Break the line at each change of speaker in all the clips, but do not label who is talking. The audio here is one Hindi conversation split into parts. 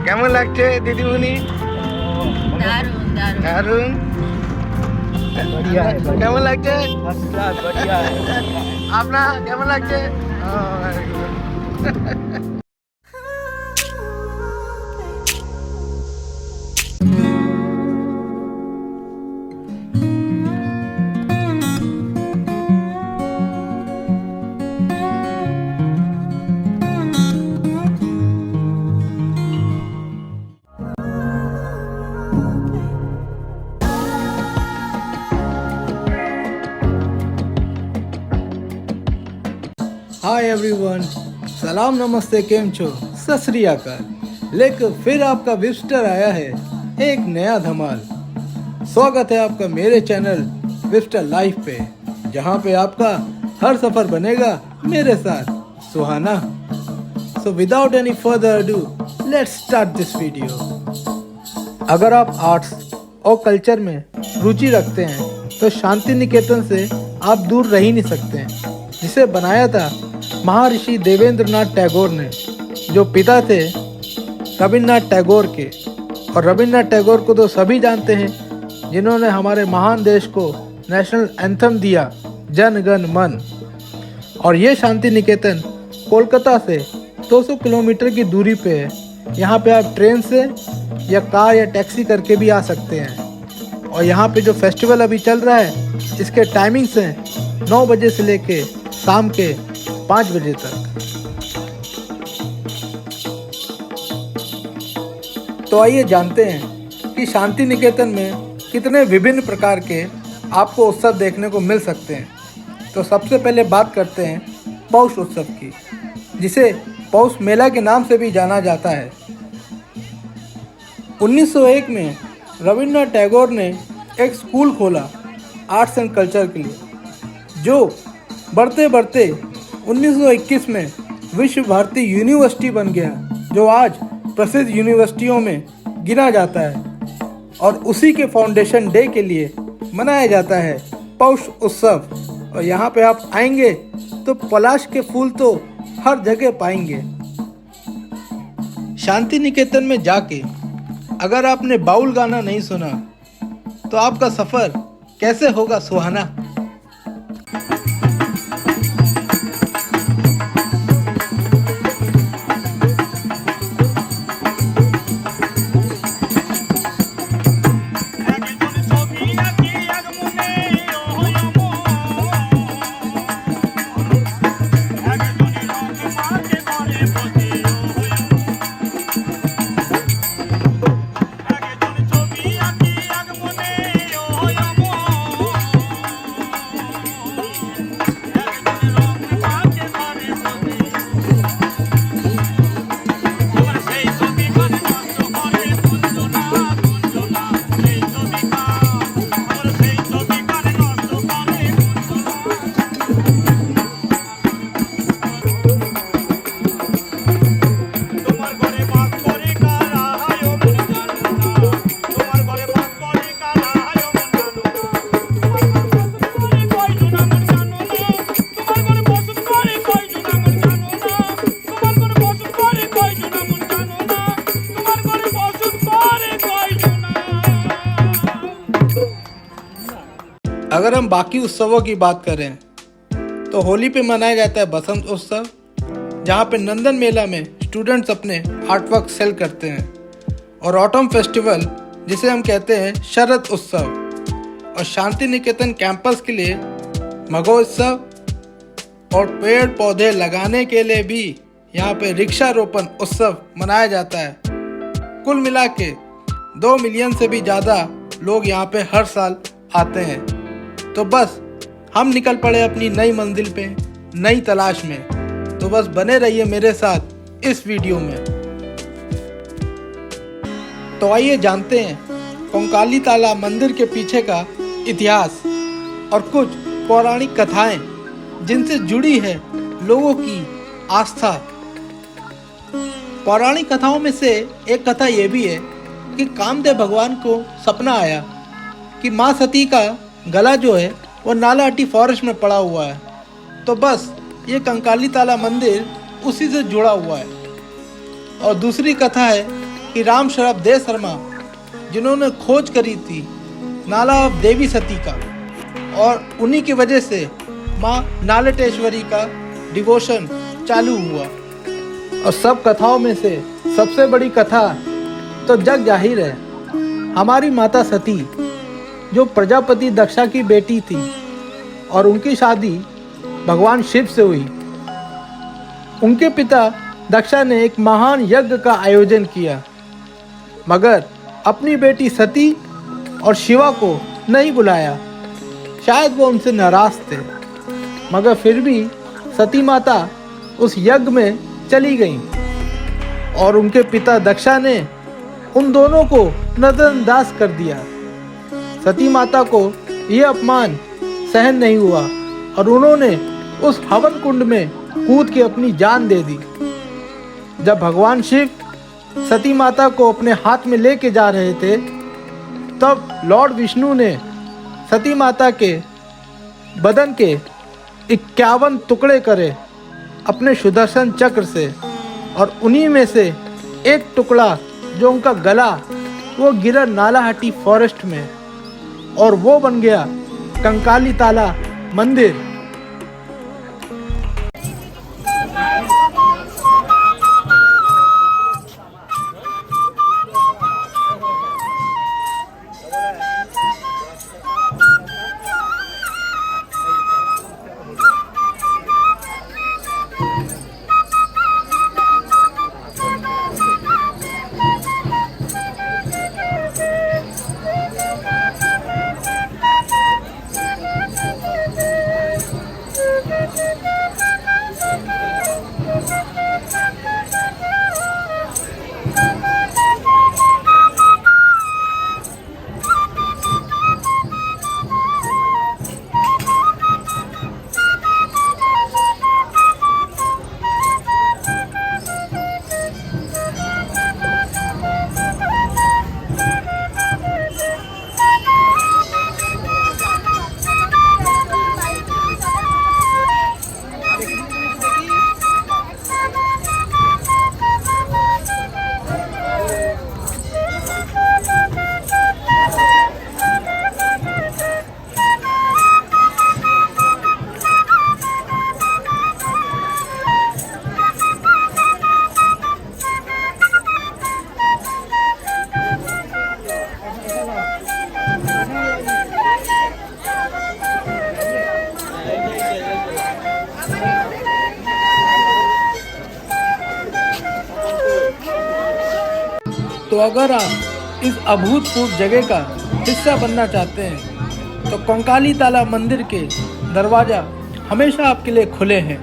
কেমন লাগছে দিদিমণি?
দারুণ দারুণ
দারুণ।
बढ़िया है, बढ़िया।
কেমন লাগছে
फर्स्ट क्लास, बढ़िया है।
আপনার? কেমন লাগছে? हाय एवरीवन, सलाम नमस्ते केम छो, सत श्री अकाल। लेकर फिर आपका विजिटर आया है एक नया धमाल। स्वागत है आपका मेरे चैनल विजिटर लाइफ पे, जहाँ पे आपका हर सफर बनेगा मेरे साथ सुहाना। So without any further ado let's start this video. अगर आप आर्ट्स और कल्चर में रुचि रखते हैं तो शांति निकेतन से आप दूर रह ही नहीं सकते हैं, जिसे बनाया था महर्षि देवेंद्रनाथ टैगोर ने, जो पिता थे रविन्द्रनाथ टैगोर के। और रविन्द्रनाथ टैगोर को तो सभी जानते हैं, जिन्होंने हमारे महान देश को नेशनल एंथम दिया, जन गण मन। और ये शांति निकेतन कोलकाता से 200 किलोमीटर की दूरी पे है। यहाँ पे आप ट्रेन से या कार या टैक्सी करके भी आ सकते हैं। और यहाँ पे जो फेस्टिवल अभी चल रहा है, इसके टाइमिंग्स हैं 9 बजे से लेके शाम के 5 बजे तक। तो आइए जानते हैं कि शांति निकेतन में कितने विभिन्न प्रकार के आपको उत्सव देखने को मिल सकते हैं। तो सबसे पहले बात करते हैं पौष उत्सव की, जिसे पौष मेला के नाम से भी जाना जाता है। 1901 में रविन्द्रनाथ टैगोर ने एक स्कूल खोला आर्ट्स एंड कल्चर के लिए, जो बढ़ते बढ़ते 1921 में विश्व भारती यूनिवर्सिटी बन गया, जो आज प्रसिद्ध यूनिवर्सिटियों में गिना जाता है। और उसी के फाउंडेशन डे के लिए मनाया जाता है पौष उत्सव। और यहाँ पे आप आएंगे तो पलाश के फूल तो हर जगह पाएंगे। शांति निकेतन में जाके अगर आपने बाउल गाना नहीं सुना तो आपका सफ़र कैसे होगा सुहाना। अगर हम बाकी उत्सवों की बात करें तो होली पे मनाया जाता है बसंत उत्सव, जहाँ पे नंदन मेला में स्टूडेंट्स अपने आर्टवर्क सेल करते हैं। और ऑटम फेस्टिवल, जिसे हम कहते हैं शरद उत्सव। और शांति निकेतन कैंपस के लिए महोत्सव और पेड़ पौधे लगाने के लिए भी यहाँ पे वृक्षारोपण उत्सव मनाया जाता है। कुल मिला के 2 मिलियन से भी ज़्यादा लोग यहाँ पे हर साल आते हैं। तो बस हम निकल पड़े अपनी नई मंजिल पे, नई तलाश में। तो बस बने रहिए मेरे साथ इस वीडियो में। तो आइए जानते हैं कंकाली ताला मंदिर के पीछे का इतिहास और कुछ पौराणिक कथाएं, जिनसे जुड़ी है लोगों की आस्था। पौराणिक कथाओं में से एक कथा ये भी है कि कामदेव भगवान को सपना आया कि माँ सती का गला जो है वो नालाहाटी फॉरेस्ट में पड़ा हुआ है। तो बस ये कंकाली ताला मंदिर उसी से जुड़ा हुआ है। और दूसरी कथा है कि राम शरफ दे शर्मा, जिन्होंने खोज करी थी नाला ऑफ देवी सती का, और उन्हीं की वजह से माँ नालटेश्वरी का डिवोशन चालू हुआ। और सब कथाओं में से सबसे बड़ी कथा तो जग जाहिर है, हमारी माता सती, जो प्रजापति दक्षा की बेटी थी और उनकी शादी भगवान शिव से हुई। उनके पिता दक्षा ने एक महान यज्ञ का आयोजन किया, मगर अपनी बेटी सती और शिवा को नहीं बुलाया। शायद वो उनसे नाराज थे, मगर फिर भी सती माता उस यज्ञ में चली गईं और उनके पिता दक्षा ने उन दोनों को नजरअंदाज कर दिया। सती माता को यह अपमान सहन नहीं हुआ और उन्होंने उस हवन कुंड में कूद के अपनी जान दे दी। जब भगवान शिव सती माता को अपने हाथ में लेके जा रहे थे, तब लॉर्ड विष्णु ने सती माता के बदन के 51 टुकड़े करे अपने सुदर्शन चक्र से, और उन्हीं में से एक टुकड़ा जो उनका गला, वो गिरा नालाहटी फॉरेस्ट में, और वो बन गया कंकाली ताला मंदिर। तो अगर आप इस अभूतपूर्व जगह का हिस्सा बनना चाहते हैं तो कंकाली ताला मंदिर के दरवाज़ा हमेशा आपके लिए खुले हैं,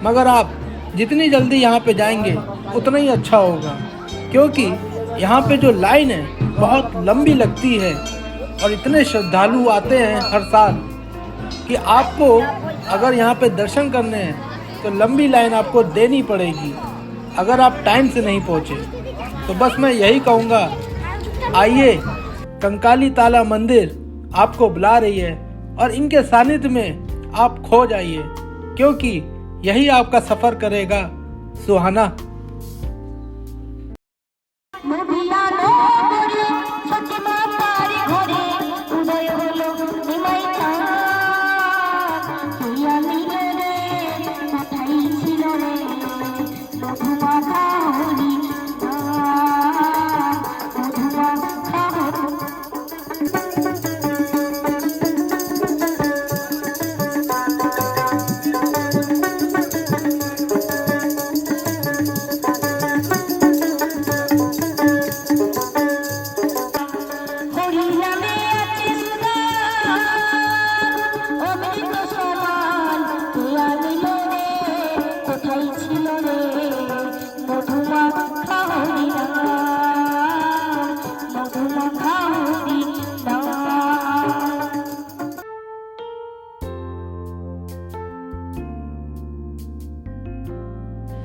मगर आप जितनी जल्दी यहाँ पे जाएंगे उतना ही अच्छा होगा, क्योंकि यहाँ पे जो लाइन है बहुत लंबी लगती है और इतने श्रद्धालु आते हैं हर साल कि आपको अगर यहाँ पे दर्शन करने हैं तो लंबी लाइन आपको देनी पड़ेगी अगर आप टाइम से नहीं पहुँचे। तो बस मैं यही कहूँगा, आइए, कंकाली ताला मंदिर आपको बुला रही है और इनके सानिध्य में आप खो जाइए, क्योंकि यही आपका सफ़र करेगा सुहाना।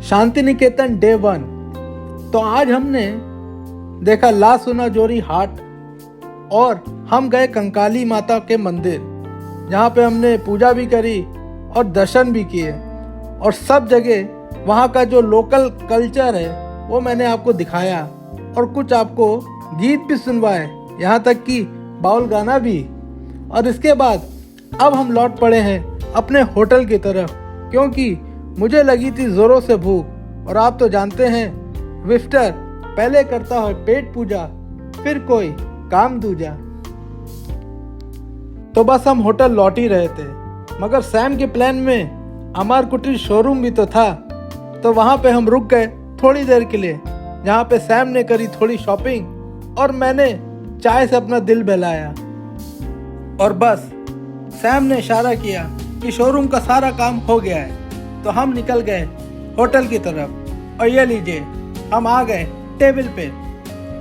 शांति निकेतन डे 1। तो आज हमने देखा ला सुना जोरी हाट और हम गए कंकाली माता के मंदिर, जहाँ पे हमने पूजा भी करी और दर्शन भी किए। और सब जगह वहाँ का जो लोकल कल्चर है वो मैंने आपको दिखाया और कुछ आपको गीत भी सुनवाए, यहाँ तक कि बाउल गाना भी। और इसके बाद अब हम लौट पड़े हैं अपने होटल की तरफ, क्योंकि मुझे लगी थी ज़ोरों से भूख। और आप तो जानते हैं विफ्टर पहले करता है पेट पूजा, फिर कोई काम दूजा। तो बस हम होटल लौट ही रहे थे, मगर सैम के प्लान में अमर कुटीर शोरूम भी तो था। तो वहाँ पे हम रुक गए थोड़ी देर के लिए, जहाँ पे सैम ने करी थोड़ी शॉपिंग और मैंने चाय से अपना दिल बहलाया। और बस सैम ने इशारा किया कि शोरूम का सारा काम हो गया है, तो हम निकल गए होटल की तरफ। और ये लीजिए, हम आ गए टेबल पे,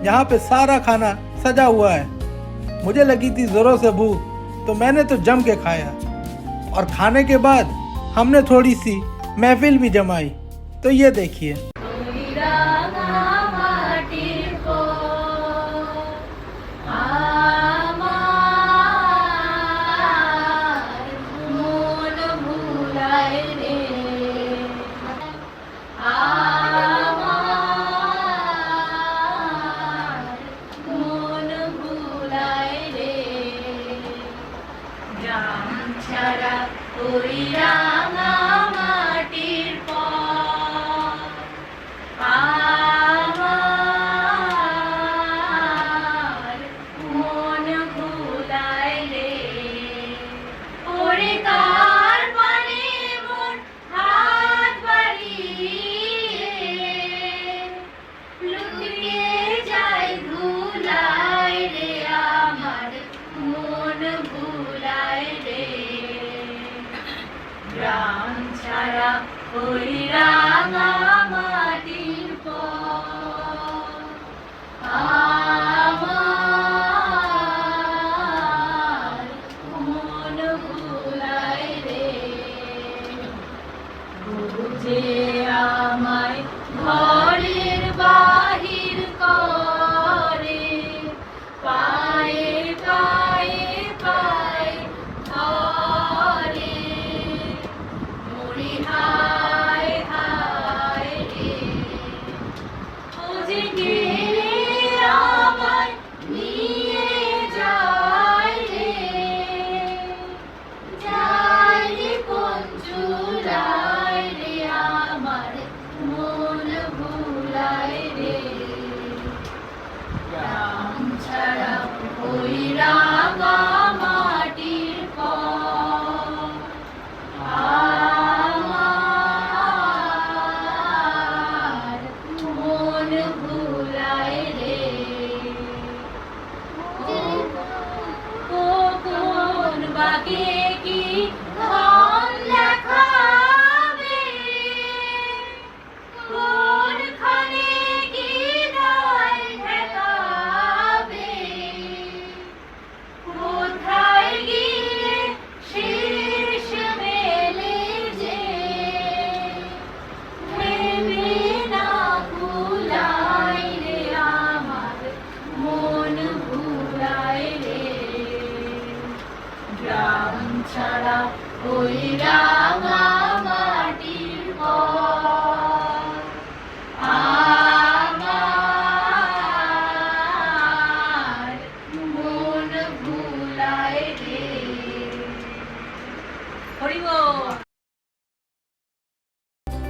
जहाँ पे सारा खाना सजा हुआ है। मुझे लगी थी ज़ोरों से भूख, तो मैंने तो जम के खाया। और खाने के बाद हमने थोड़ी सी महफिल भी जमाई। तो ये देखिए,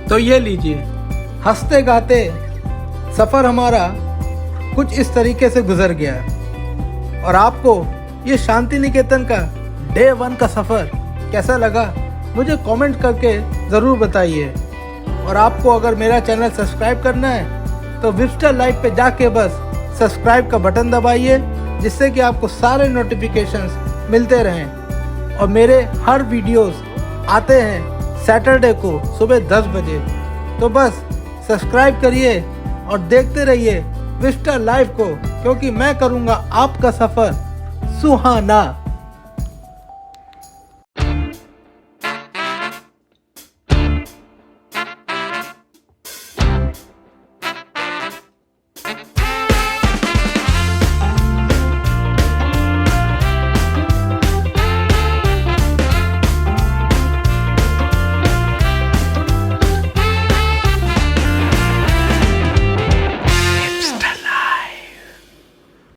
तो ये लीजिए, हंसते गाते सफ़र हमारा कुछ इस तरीके से गुजर गया। और आपको ये शांति निकेतन का डे 1 का सफ़र कैसा लगा, मुझे कमेंट करके ज़रूर बताइए। और आपको अगर मेरा चैनल सब्सक्राइब करना है तो विफ्टर लाइव पे जाके बस सब्सक्राइब का बटन दबाइए, जिससे कि आपको सारे नोटिफिकेशंस मिलते रहें। और मेरे हर वीडियोस आते हैं सैटरडे को सुबह 10 बजे। तो बस सब्सक्राइब करिए और देखते रहिए विफ्टर लाइव को, क्योंकि मैं करूँगा आपका सफ़र सुहाना।